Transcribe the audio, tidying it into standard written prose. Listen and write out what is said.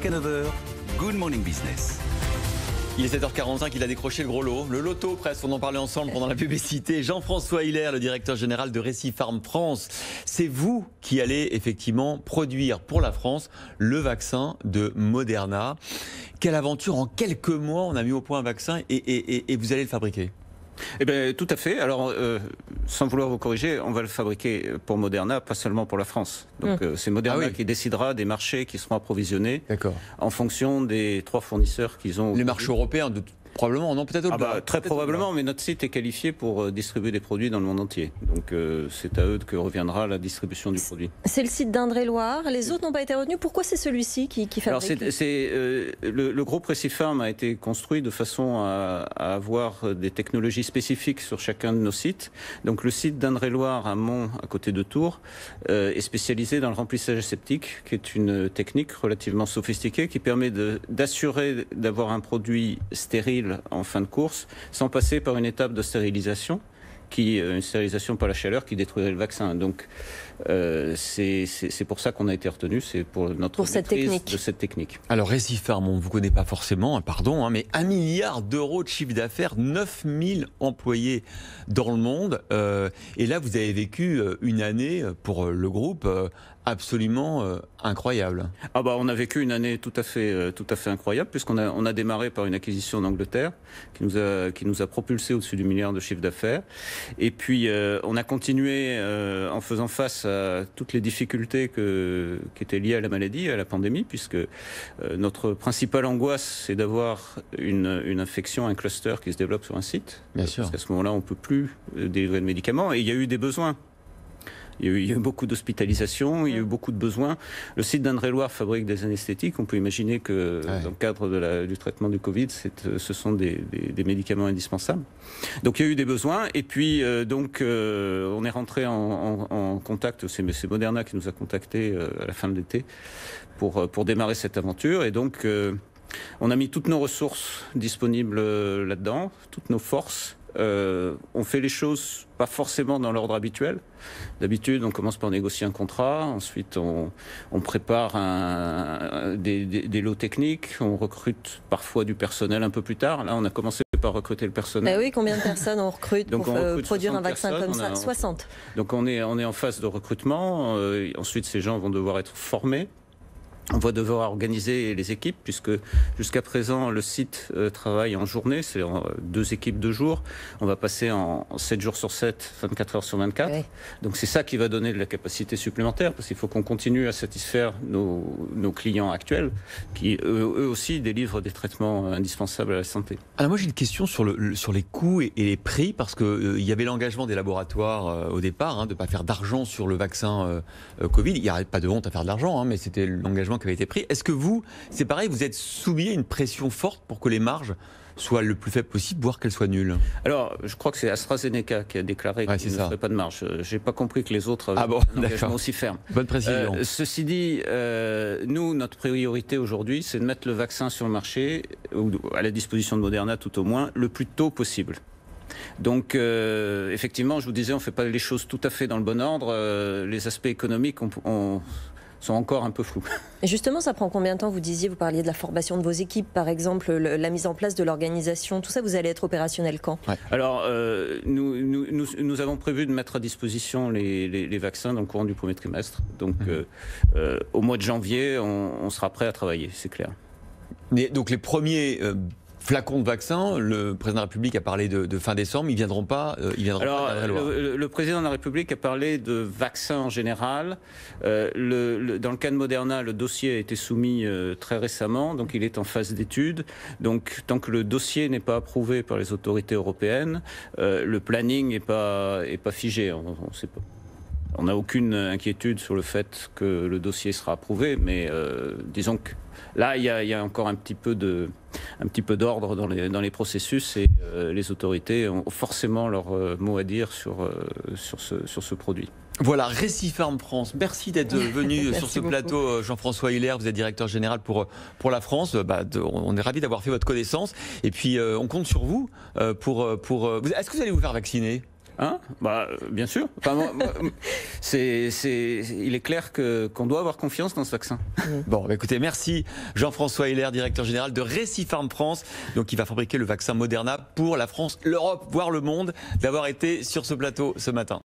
Jusqu'à 9h, Good Morning Business. Il est 7h45, il a décroché le gros lot. Le loto presque, on en parlait ensemble pendant la publicité. Jean-François Hilaire, le directeur général de Recipharm France. C'est vous qui allez effectivement produire pour la France le vaccin de Moderna. Quelle aventure, en quelques mois on a mis au point un vaccin et vous allez le fabriquer? Eh bien, tout à fait. Alors, sans vouloir vous corriger, on va le fabriquer pour Moderna, pas seulement pour la France. Donc, c'est Moderna qui décidera des marchés qui seront approvisionnés en fonction des 3 fournisseurs qu'ils ont. Les marchés européens, probablement, non, peut-être au-delà. Très probablement, mais notre site est qualifié pour distribuer des produits dans le monde entier. Donc, c'est à eux que reviendra la distribution du produit. C'est le site d'Indre-et-Loire. Les autres n'ont pas été retenus. Pourquoi c'est celui-ci qui fabrique? Alors, le groupe Recipharm a été construit de façon à avoir des technologies spécifiques sur chacun de nos sites. Donc, le site d'Indre-et-Loire à Mont, à côté de Tours, est spécialisé dans le remplissage aseptique, qui est une technique relativement sophistiquée qui permet d'assurer d'avoir un produit stérile en fin de course, sans passer par une étape de stérilisation, une stérilisation par la chaleur qui détruirait le vaccin. Donc c'est pour ça qu'on a été retenu, c'est pour notre maîtrise de cette technique. Alors Recipharm, on ne vous connaît pas forcément, pardon, mais 1 milliard d'euros de chiffre d'affaires, 9000 employés dans le monde. Et là, vous avez vécu une année pour le groupe absolument incroyable. On a vécu une année tout à fait incroyable, puisqu'on a démarré par une acquisition d'Angleterre qui nous a propulsé au-dessus du milliard de chiffre d'affaires. Et puis on a continué en faisant face à toutes les difficultés qui étaient liées à la maladie, à la pandémie, puisque notre principale angoisse, c'est d'avoir une infection, un cluster qui se développe sur un site. Bien sûr. Parce qu'à ce moment-là, on ne peut plus délivrer de médicaments, et il y a eu des besoins. Il y a eu beaucoup d'hospitalisations, il y a eu beaucoup de besoins. Le site d'Indre-et-Loire fabrique des anesthétiques. On peut imaginer que dans le cadre du traitement du Covid, ce sont des médicaments indispensables. Donc il y a eu des besoins. Et puis on est rentré en contact. C'est Moderna qui nous a contactés à la fin de l'été pour démarrer cette aventure. Et donc on a mis toutes nos ressources disponibles là-dedans, toutes nos forces. On fait les choses pas forcément dans l'ordre habituel. D'habitude, on commence par négocier un contrat, ensuite on prépare des lots techniques, on recrute parfois du personnel un peu plus tard. Là, on a commencé par recruter le personnel. Oui, combien de personnes on recrute pour produire un vaccin comme ça? 60. Donc on est en phase de recrutement. Ensuite, ces gens vont devoir être formés. On va devoir organiser les équipes, puisque jusqu'à présent, le site travaille en journée, c'est en 2 équipes de jours. On va passer en 7 jours sur 7, 24 heures sur 24. Oui. Donc c'est ça qui va donner de la capacité supplémentaire, parce qu'il faut qu'on continue à satisfaire nos clients actuels, qui eux aussi délivrent des traitements indispensables à la santé. Alors moi j'ai une question sur les coûts et les prix, parce qu'il y avait l'engagement des laboratoires au départ, de ne pas faire d'argent sur le vaccin Covid. Il n'y a pas de honte à faire de l'argent, mais c'était l'engagement qui avait été pris. Est-ce que c'est pareil, vous êtes soumis à une pression forte pour que les marges soient le plus faibles possible, voire qu'elles soient nulles? Alors, je crois que c'est AstraZeneca qui a déclaré qu'il ne ferait pas de marge. J'ai pas compris que les autres avaient un engagement aussi ferme. Bonne précision. Ceci dit, nous, notre priorité aujourd'hui, c'est de mettre le vaccin sur le marché, ou à la disposition de Moderna tout au moins, le plus tôt possible. Donc, effectivement, je vous disais, on ne fait pas les choses tout à fait dans le bon ordre. Les aspects économiques sont encore un peu flous. Et justement, ça prend combien de temps? Vous parliez de la formation de vos équipes, par exemple, la mise en place de l'organisation, tout ça, vous allez être opérationnel quand? Alors, nous avons prévu de mettre à disposition les vaccins dans le courant du 1er trimestre. Donc, au mois de janvier, on sera prêt à travailler, c'est clair. Donc, les premiers flacons de vaccins, le président de la République a parlé de fin décembre, ils ne viendront pas. Le président de la République a parlé de vaccins en général. Dans le cas de Moderna, le dossier a été soumis très récemment, donc il est en phase d'étude. Donc tant que le dossier n'est pas approuvé par les autorités européennes, le planning n'est pas figé. On sait pas. On n'a aucune inquiétude sur le fait que le dossier sera approuvé, mais disons que là, il y a encore un petit peu d'ordre dans les processus, et les autorités ont forcément leur mot à dire sur ce produit. Voilà, Recipharm France. Merci d'être venu sur ce plateau, Jean-François Hilaire. Vous êtes directeur général pour la France. On est ravis d'avoir fait votre connaissance. Et puis, on compte sur vous pour... Est-ce que vous allez vous faire vacciner ? Bien sûr. Enfin, il est clair qu'on doit avoir confiance dans ce vaccin. Bon, écoutez, merci Jean-François Heller, directeur général de Recipharm France, donc qui va fabriquer le vaccin Moderna pour la France, l'Europe, voire le monde, d'avoir été sur ce plateau ce matin.